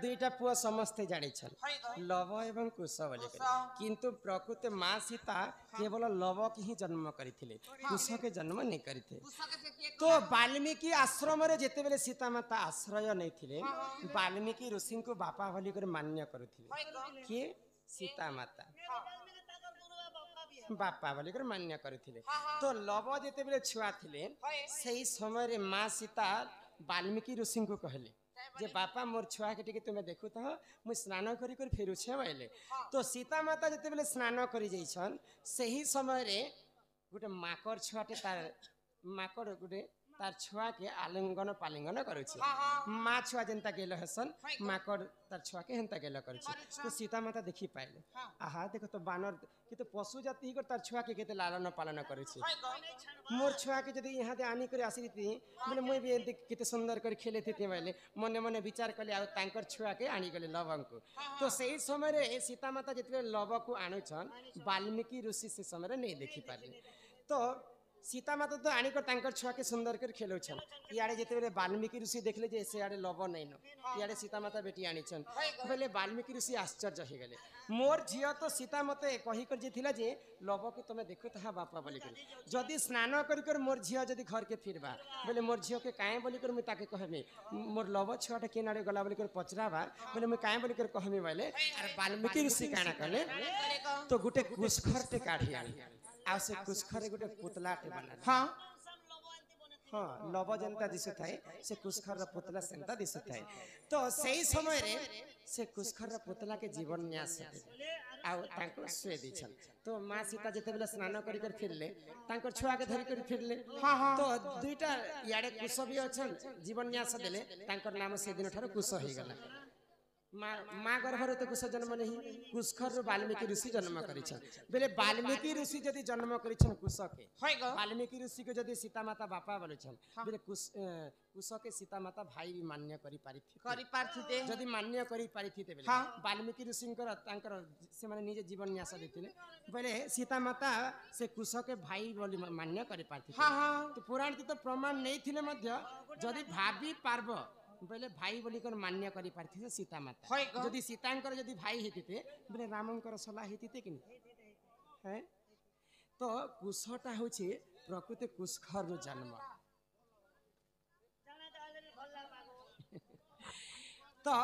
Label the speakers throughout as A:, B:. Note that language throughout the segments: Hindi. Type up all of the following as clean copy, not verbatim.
A: दुईटा पुआ समस्ते जानी लव एवं कुश बोली किंतु प्रकृति माँ सीता केवल लव की ही जन्म करते कुश के जन्म नहीं करते। तो वाल्मीकि आश्रम रे जेते बेले सीता माता आश्रय नहीं वाल्मीकि ऋषि को बापा बोली मान्य करुले किए सीता माता बापा बोलिक मान्य करथिले। तो लव जेते बेले छुआ थिले सही समय माँ सीता वाल्मीकि ऋषि को कहले जे बापा मोर छुआ के तुम्हें देखु तो मुझे स्नान करी फेरू छे बोले। तो सीता माता जेते बेले स्नान करी जाइछन सही समय रे गोटे माकड़ छुआटे तार माकड़ गोटे तार छुआ के आलिंगन पालिंगन करुछि माँ छुआ जेनता गेल हसन माकड़ तार छुआ के हेनता गेल करुछि। तो सीता माता देखी पाइले आहा देखो तो बानर कि तो पशु जाति ही तार छुआ के केते लालन पालन करुछि मोर छुआ के जदी यहाँ दे आनी करे आसीती बोले मुई भी एते केते सुंदर कर खेले थी बोले मने मने विचार कले आ तांकर छुआ के आनी गले लवंग को। तो सही समय रे सीता माता जेते लव को आनुछन वाल्मीकि ऋषि से समय रे नहीं देखी पारे। तो सीता माता तो आनी कर छुआ के सुंदर कर खेलुछन इे जिते बेले वाल्मीकि ऋषि देखले जे से आड़े लव नहीं न इे सीता माता बेटी आनीछन बोले वाल्मीकि ऋषि आश्चर्य हो गले मोर झील तो सीता मत कही कर जे लव को तुम देखु ता बापा बोलिक जदि स्नान कर मोर झील जदि घर के फिरबा बोले मोर झील के काए बोलिक मुझे कहमी मोर लव छुआटा के नाड़े गला बोलिक पचराबा बोले मुझे काए बोलिक कहमी बोले अरे वाल्मीकि ऋषि काना कले तो गोटे कुशखरटे काढ़ी आनी आ से कुशखरे गोटे पुतलाटे बना हाँ हाँ लव जनता दिशु थाए से कुशखर पुतला सेंता दिशु थाए। तो सही समय रे से कुशखर पुतला के जीवन न्यास आउ शुए दीछन। तो माँ सीता जिते बेले स्नान कर फिरले छुआ के धरिक फिरले तो दुईटा इे कुश भी अच्छन जीवन न्यास देले नाम से दिन ठार कुश हो गला माँ गर्भर तो कुश जन्म नहीं कुशखर वाल्मीकि ऋषि जन्म करे वाल्मीकि ऋषि जदि जन्म कर कुश के वाल्मीकि ऋषि को जदि सीता माता बापा बोले बोले कुश के सीता माता भाई भी मान्य करि जदि मान्य करि पारिथिते बेले वाल्मीकि ऋषि से माने निजे जीवन न्यास देथिले बोले सीता माता से कुश के भाई बोली मान्य करि पारिथिते। तो पुराण तो प्रमाण नहीं थिले मध्य जदि भाभी पार्व बोले भाई बोली कर मान्य करि पारथिते सीता माता जदि सीतांकर जदि भाई हेतिते बोले रामंकर सला हेतिते कि हैं। तो कुशटा होछि प्रकृति कुशखर जन्म। तो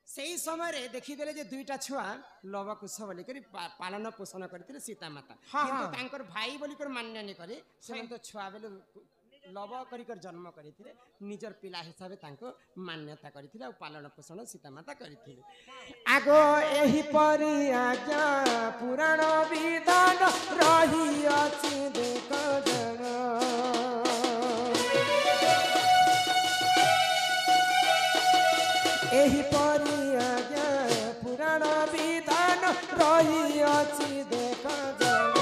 A: सही समय रे देखी देले जे दुईटा छुआ लव कुश बोली कर पालन पोषण करथिले सीता माता किंतु तांकर भाई बोली कर मान्य नहीं करे से तो छुआ बेले लव कर जन्म करते निजर पिला हिसाब से मान्यता करते पालन पोषण सीता माता करते। आगो एही परी आज्ञा पुराण विधान रही अछि देख जन एही परी आज्ञा पुराण विधान रही अछि देख जन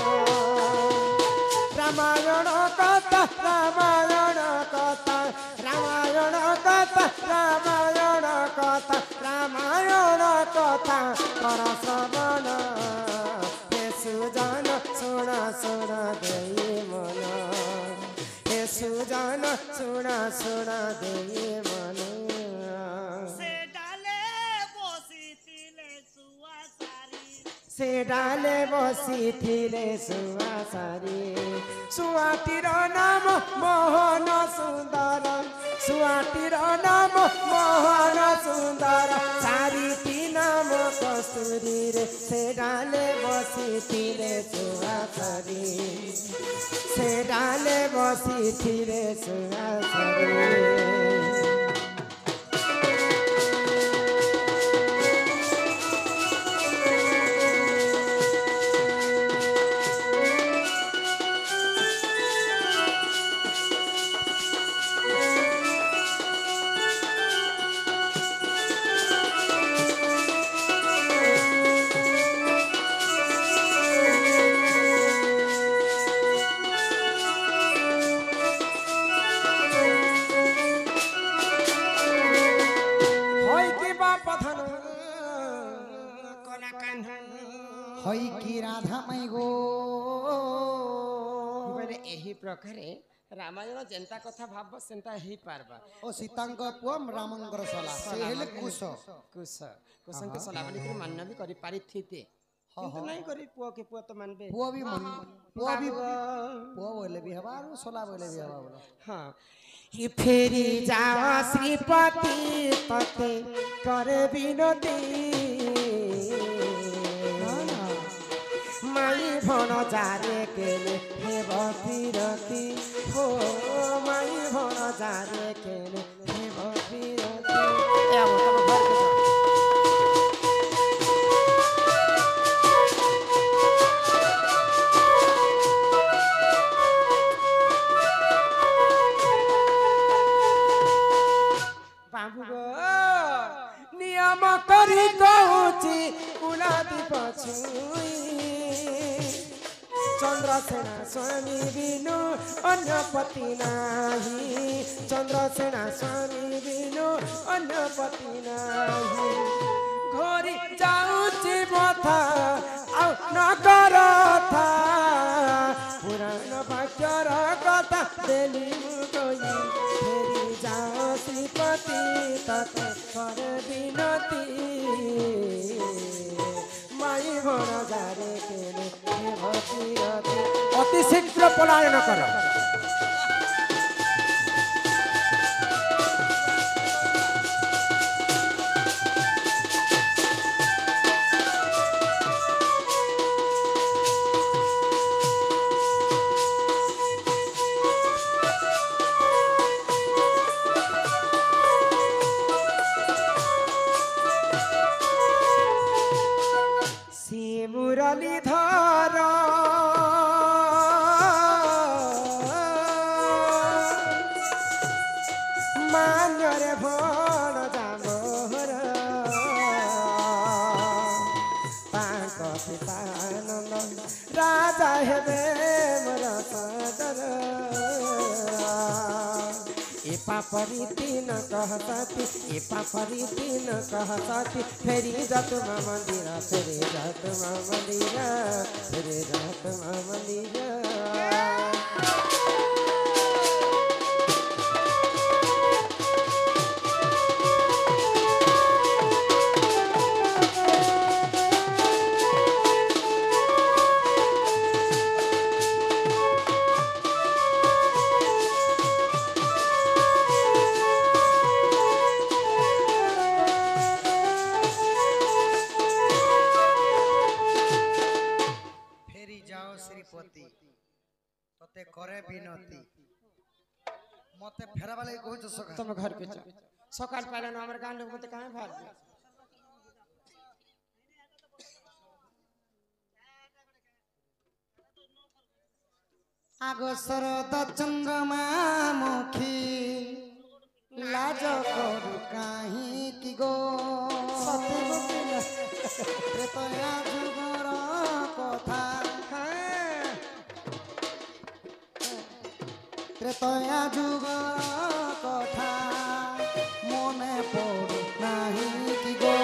A: रामायण कथा रामायण कथा रामायण कथा रामायण कथा रामायण कथा कर श्रवण हे सुजन सुन सुन देई मन हे सुजन सुन सुन देई मन से डाले बसी थिले सुआसारी सुआटीर नाम मोहन सुंदर सुआटीर नाम मोहन सुंदर सारी नाम कस्तूरी रे से डाले बसी थिले सुआसारी से डाले बसी थिले सुआसारी। प्रकार रामायण जेंता कथा भाब सेंता ही पारबा
B: ओ सीतांग पुओ रामंगर सला से हेले कुश
A: कुश कुशंक सला बोली कि मान्य भी करि पारि थिते किंतु नहीं करी पुओ के पुओ तो मानबे
B: पुओ भी पुओ बोले भी हवा और सला बोले भी हवा बोला
A: हां ये फेरी जावा श्रीपति पते करे बिनती माई भन जारे केले हे बफिरती हो माई भन जारे केले हे बफिरती ए अब तुम घर के जाओ बाबू गो नियम करी कहूची कुलादी पछुई चंद्रसेना स्वामी बिनु अन्य पति नाही चंद्रसेना स्वामी बिनु अन्य पति नाही घोरी जाऊची मथा आउ नगर था पुराण वाक्यर कथा देली मुगई फेरी जाओ श्रीपति तते कर बिनती माई भण जारे केले अति शीघ्र पलायन कर मुरली धर मान्यरे भण जामर तांक पितानंद राजा हेबे मोर सदर ए पापरी तीन कहताती ए पापरी तीन कहताती फेरी जात मंदिर फेरी जात मंदिर फेरी जात मंदिर
B: तते करे बिनती मते फेराबा लागि कहू छ सका
A: तुम घर के जा सकाल पालन हमर गांव लोग मते काहे भाग
B: आगो शरद चंद्रमा मुखी लाज करू काहे की गो त्रेतया जुगर कथा त्रेतया जुगर कथा मने पड़ू नाही की गो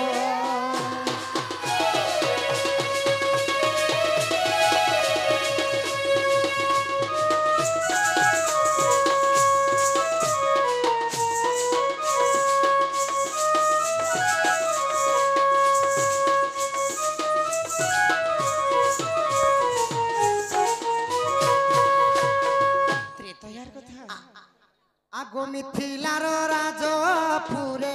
B: आगो मिथिलार राजपुरे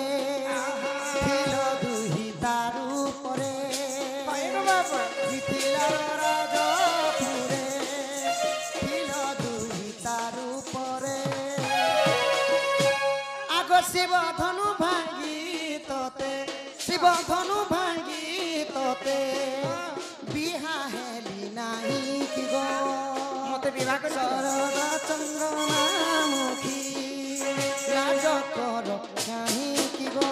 B: थिल दुही दारू परे मिथिलार राजपुरे थिल दुही दारू परे आगो शिव धनु भांगी तोते शिव धनु भांगी तोते बिहा हेली नाही कि गो
A: मते विवाह कर
B: शरद चंद्रमा मुखी लाज करो काहे की गो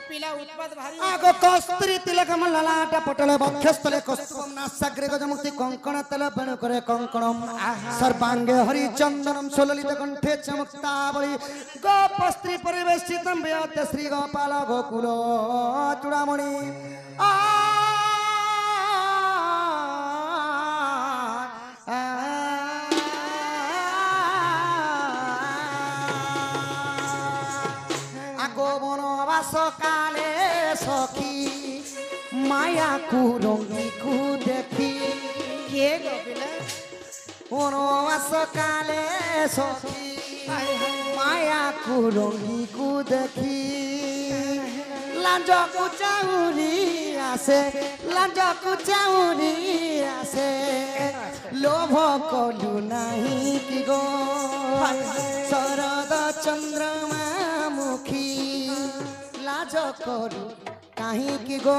B: पिला उत्पाद भारी आगो कष्ट कस्तूरी तिलकम ललाट पटल वक्षस्थले कस्तुभम नासाग्रे गजमुक्ति कंकण तल वेणु करे कंकणम सर्वांगे हरिचंदनम सुललित कंठे चमुक्तावली गोपस्त्री परिवेशितम व्यात श्री गोपाल गोकुल चूड़ामणि सकाले सखी माया को रंगी को देखी
A: के गोपिला
B: सकाले सखी माया को रंगी को देखी लाज को चाउरी आसे लाज को चाउरी आसे लोभ कलु नहीं कि गो शरद चंद्रमा मुखी लाज करू कहीं की गो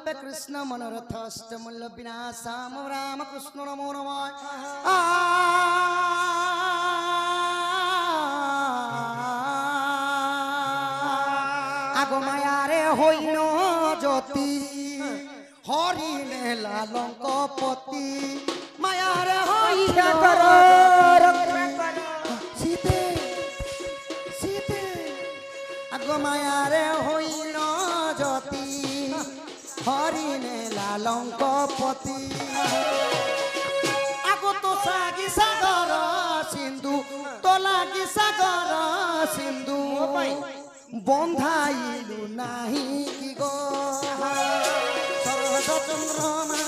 B: कृष्ण मनोरथ अष्टमूल विनाशाम राम कृष्ण नमो नमः आगो माया रे होइल ज्योति हरिणे लालंक पति माया रे होइल सीते सीते आगो माया रे होइल ज्योति हरिणे लालंक पति आगो तो सागी सागर सिंधु तो लागी सागर सिंधु बंधाइलु नाही कि गो शरद चंद्रमा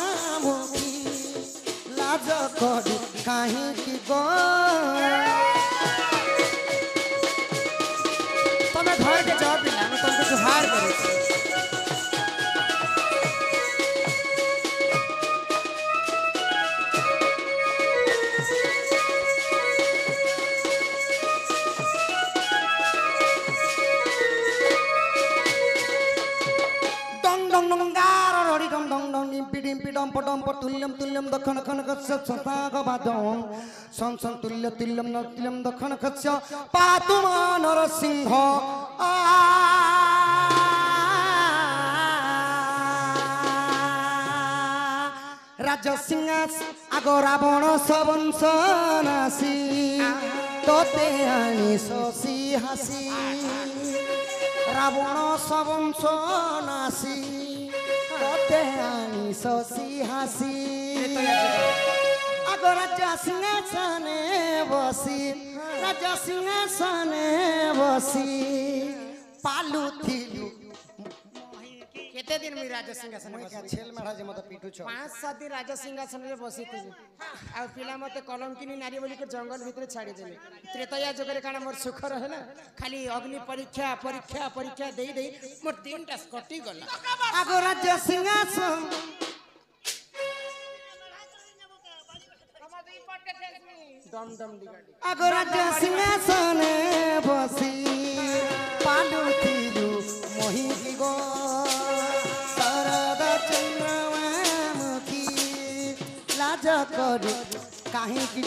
B: मुखी लाज करू काहीं कि गो
A: तमे घर के जाओ पिला मैं तुमको जुहार करू
B: तुल्यम तुल्यम दखन खन कस्य सताग बादम संसन तुल्य तुल्यम न तुल्यम दखन कस्य पातुमा नरसिंह राजा सिंहास आगो रावण सबंश नासी तोते आनी शशि हासी रावण सबंश नासी तोते आनी शशि हासी आगो राजा सिंहासने बसी राजा सिंहासने बसी पालू थिलू
A: केते दिन में राजा सिंहासन बसी
B: छेल मारा जे मत पीटू छ
A: 5-7 दिन राजा सिंहासन रे बसी थी आ पिला मते कलंकिनी नारी बोली के जंगल भीतर छाड़ी देले त्रेतया जगरे काना मोर सुख रहला खाली अग्नि परीक्षा परीक्षा परीक्षा देई देई मोर 3टा कटी गला
B: आगो राजा सिंहासन
A: दम दम दिगाडी
B: आगो राजा सिंहासने बसी पालू थिलू मोहि गो शरद चंद्रमा मुखी लाज करू काहीं की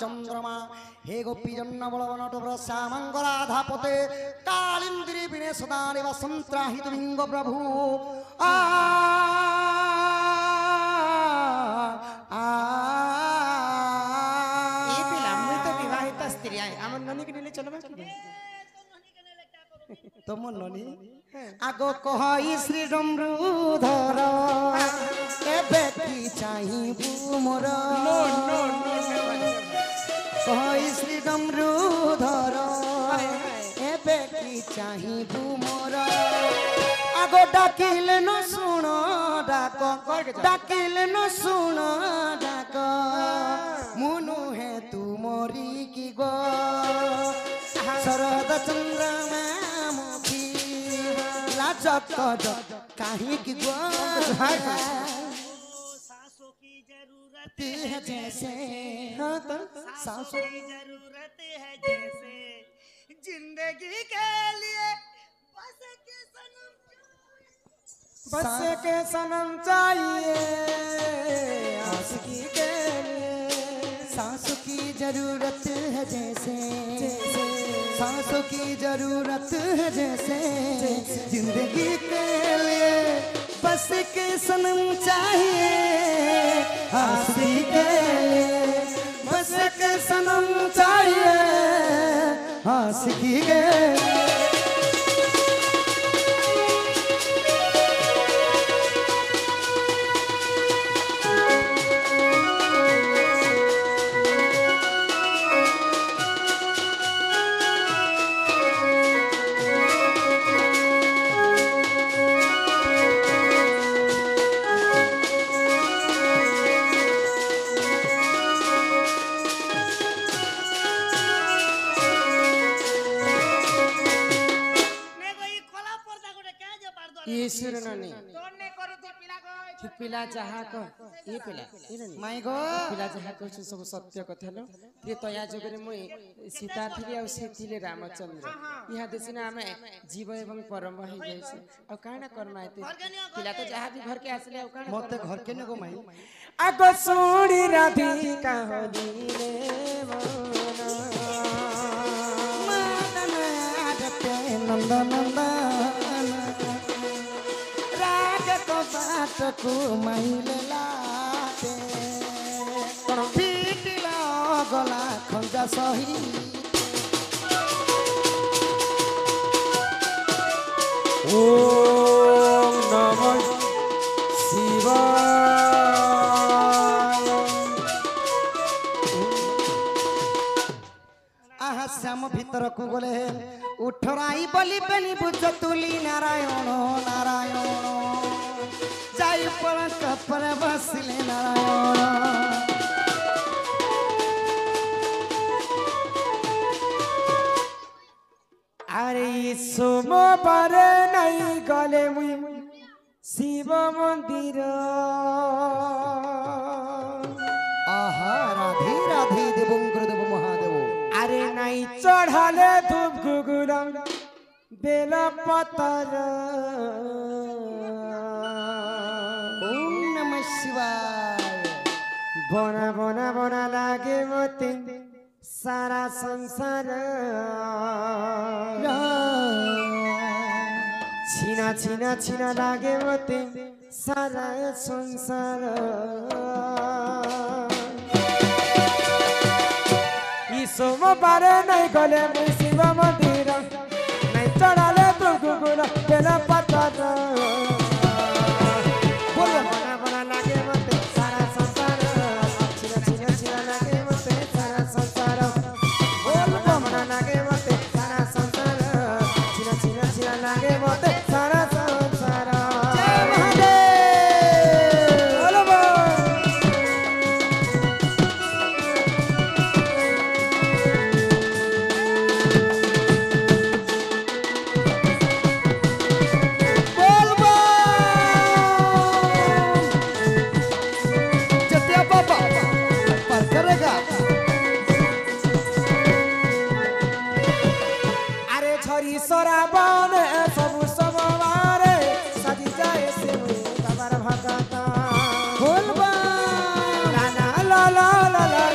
B: चंद्रमा हे गोपी जन्न बलवनटवर श्यामंगराधापते कालिंद्री विने सदा वसंत्राहित बिंग प्रभु आ
A: ए पिला मुई तो विवाहित स्त्री आए हमन ननी के नेले चलबा
B: तो मन ननी आगो कहई श्री डमरूधर एबे की चाहिबू मोर
A: नो नो नो
B: कहई श्री डमरूधर एबे की चाहिबू मोर आगो डाकिल न सुन डाक डाकिल न सुन डाक मुनु है तू मोरी की गो शरद चंद्रमा मुखी लाजक कहीं की गो
C: सांसों की जरूरत
B: है जैसे
C: सांसों की जरूरत है जैसे जिंदगी के लिए बस के सनम चाहिए
A: आशिकी के लिए
B: सांसों की जरूरत है जैसे सांसों की जरूरत है जैसे जिंदगी के लिए बस के सनम चाहिए आशिकी के लिए बस के सनम चाहिए आशिकी के
A: ईश्वर नानी पिला जहा को ये पिला
B: माय गो
A: पिला जहा को सब सत्य कथा लो ये तया जगरे मुई सीता थिली आ से थिले रामचंद्र यहाँ देसिना हमें जीव एवं परम ही जैसे और काना करमाइते पिला तो जहा भी घर के आसले और काना
B: मते घर के नको माई
A: आगो सोड़ी राधिका हो दिले
B: नंदन राग को बात को माइल लाते पीटिला गला खंजा सही
A: ओम नमः शिवाय
B: आहा श्याम भीतर को गले उठराई बलि बेनी बुझ तुली नारायण नारायण जाई पर कपर बसले नारायण
A: अरे सोमवार नहीं गले मुई शिव मंदिर
B: आहा राधे राधे देवं गुरुदेव महादेव
A: अरे नहीं चढ़ाले धूप गुगुरम बेल पतर
B: ओम नमः शिवाय
A: बना बना बना लागे मते सारा संसार छीना छीना छीना लागे मते सारा संसार सोमवार नहीं गले मुई शिव मंदिर नहीं चढ़ाले तू गुगुर बेल पतर बोलो बना बना लागे मते सारा संसार छीना छीना छीना लागे मते सारा संसार बोलो बना लागे मते सारा संसार छीना छीना छीना लागे मते सारा संसार जय महादेव बोलो सराबन सबु सबवारे सजी जाए से कबर भगता बोलबा ला ला ला ला ला ला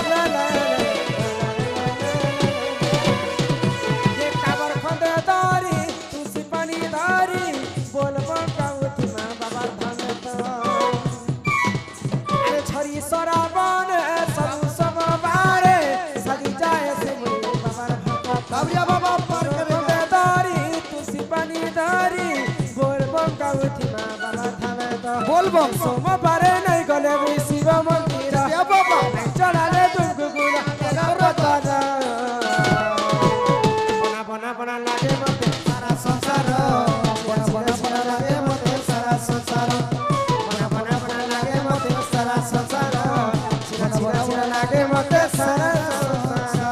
A: ला ला ये कबर खंडे दारी तुसी पानी दारी बोलबा काउती मा बाबा धनता अरे छरी सराबन सबु सबवारे सजी जाए से कबर भगता बाबा पर
C: उठी माँ बाबा थाने तो
B: बोल बम
C: सोमवार नहीं गले भी शिव मंदिर
B: ए बाबा
C: चढ़ाले तुमको गुना तेरा बताना बना बना बना लागे मते
B: सारा संसार बड़ा बड़ा बड़ा लागे मते सारा संसार
C: बना बना बना लागे मते सारा संसार चिरा चिरा चिरा लागे मते सारा संसार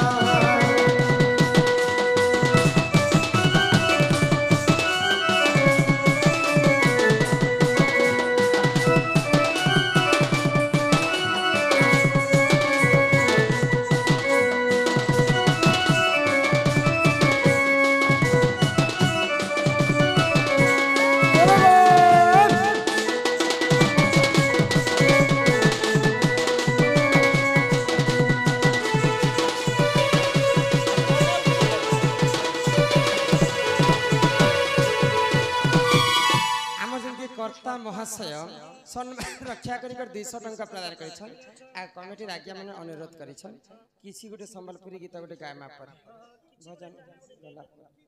A: कर्ता महाशय सम्मान रक्षा कर 200 टंका प्रदान कर कमिटी आज्ञा मैंने अनुरोध कर किसी गोटे संबलपुरी गीत गोटे गायमा पर भजन